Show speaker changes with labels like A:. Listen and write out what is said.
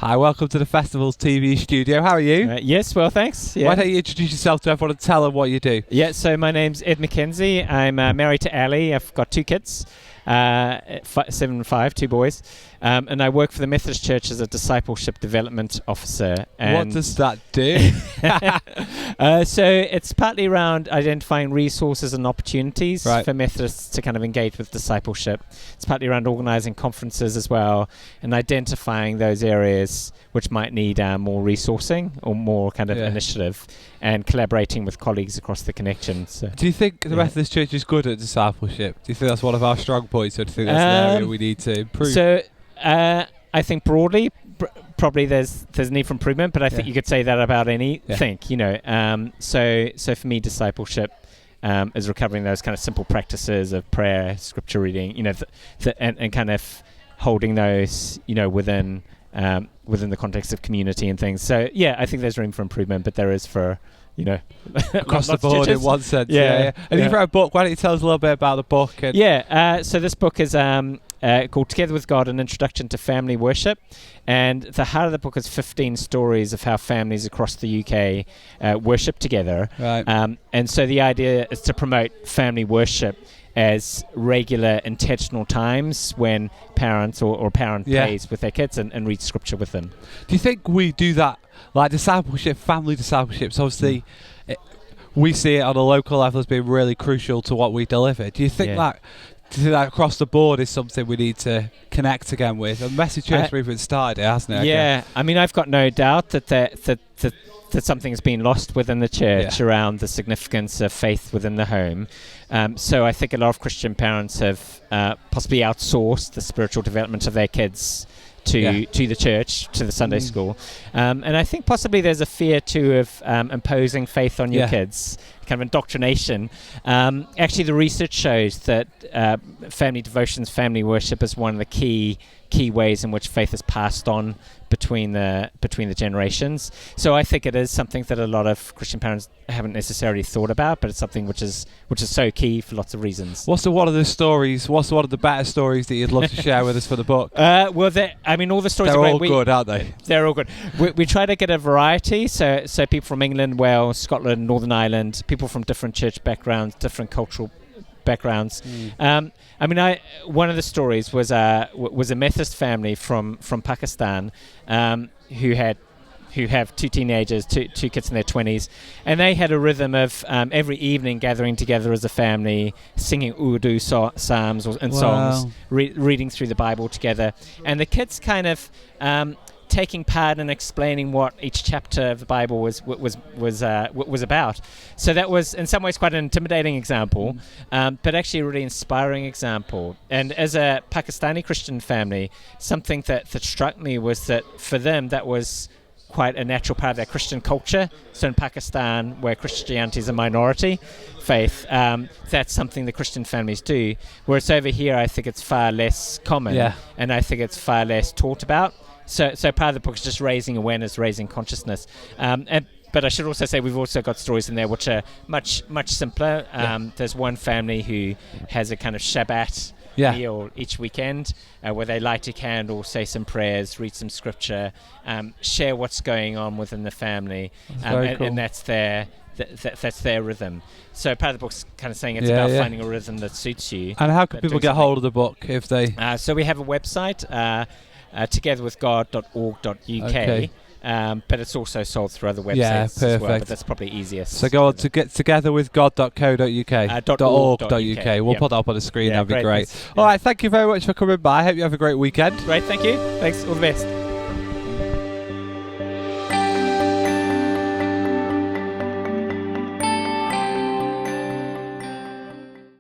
A: Hi, welcome to the Festival's TV studio. How are you?
B: Yes, well, thanks. Yeah.
A: Why don't you introduce yourself to everyone and tell them what you do?
B: Yeah, so my name's Ed Mackenzie. I'm married to Ali. I've got 2 kids, 7 and 5, 2 boys. And I work for the Methodist Church as a discipleship development officer. And
A: what does that do?
B: So it's partly around identifying resources and opportunities for Methodists to kind of engage with discipleship. It's partly around organising conferences as well and identifying those areas which might need more resourcing or more kind of initiative and collaborating with colleagues across the connection. So,
A: do you think the Methodist Church is good at discipleship? Do you think that's one of our strong points, or do you think that's an area we need to improve?
B: So I think broadly, probably there's a need for improvement, but I think you could say that about anything, you know. So for me, discipleship is recovering those kind of simple practices of prayer, scripture reading, you know, and kind of holding those, you know, within the context of community and things. So yeah, I think there's room for improvement, but there is for, you know,
A: across the board in one sense. And you wrote a book. Why don't you tell us a little bit about the book?
B: So this book is called Together with God, An Introduction to Family Worship. And the heart of the book is 15 stories of how families across the UK worship together.
A: Right.
B: And so the idea is to promote family worship as regular, intentional times when parents or parent prays with their kids and reads scripture with them.
A: Do you think we do that, like discipleship, family discipleship? So obviously, we see it on a local level as being really crucial to what we deliver. Do you think that across the board is something we need to connect again with? And Message Church even started it, hasn't it?
B: Yeah, I mean, I've got no doubt that something has been lost within the church around the significance of faith within the home. So I think a lot of Christian parents have possibly outsourced the spiritual development of their kids to the church, to the Sunday school. And I think possibly there's a fear too of imposing faith on your kids, kind of indoctrination. Actually, the research shows that family devotions, family worship is one of the key ways in which faith is passed on between the generations. So I think it is something that a lot of Christian parents haven't necessarily thought about, but it's something which is so key for lots of reasons.
A: What's one of the better stories that you'd love to share with us for the book?
B: Well, all the stories
A: they're
B: are
A: all good, aren't they?
B: They're all good. We try to get a variety, so people from England, Wales, Scotland, Northern Ireland, people from different church backgrounds, different cultural backgrounds. I mean, one of the stories was a Methodist family from Pakistan who have 2 teenagers, two kids in their 20s, and they had a rhythm of every evening gathering together as a family, singing Urdu psalms and songs, reading through the Bible together, and the kids kind of taking part in explaining what each chapter of the Bible was about. So that was in some ways quite an intimidating example, but actually a really inspiring example. And as a Pakistani Christian family, something that struck me was that for them that was quite a natural part of their Christian culture. So in Pakistan, where Christianity is a minority faith, that's something the Christian families do. Whereas over here, I think it's far less common, and I think it's far less taught about. So part of the book is just raising awareness, raising consciousness. But I should also say we've also got stories in there which are much simpler. There's one family who has a kind of Shabbat meal each weekend where they light a candle, say some prayers, read some scripture, share what's going on within the family, and that's their rhythm. So part of the book's kind of saying it's about finding a rhythm that suits you.
A: And how can people get hold of the book if they...
B: So we have a website, togetherwithgod.org.uk. But it's also sold through other websites as well, but that's probably easiest.
A: So go on to get togetherwithgod.co.uk, .org.uk. We'll put that up on the screen, that'd be great. All right, thank you very much for coming by. I hope you have a great weekend.
B: Great, thank you. Thanks, all the best.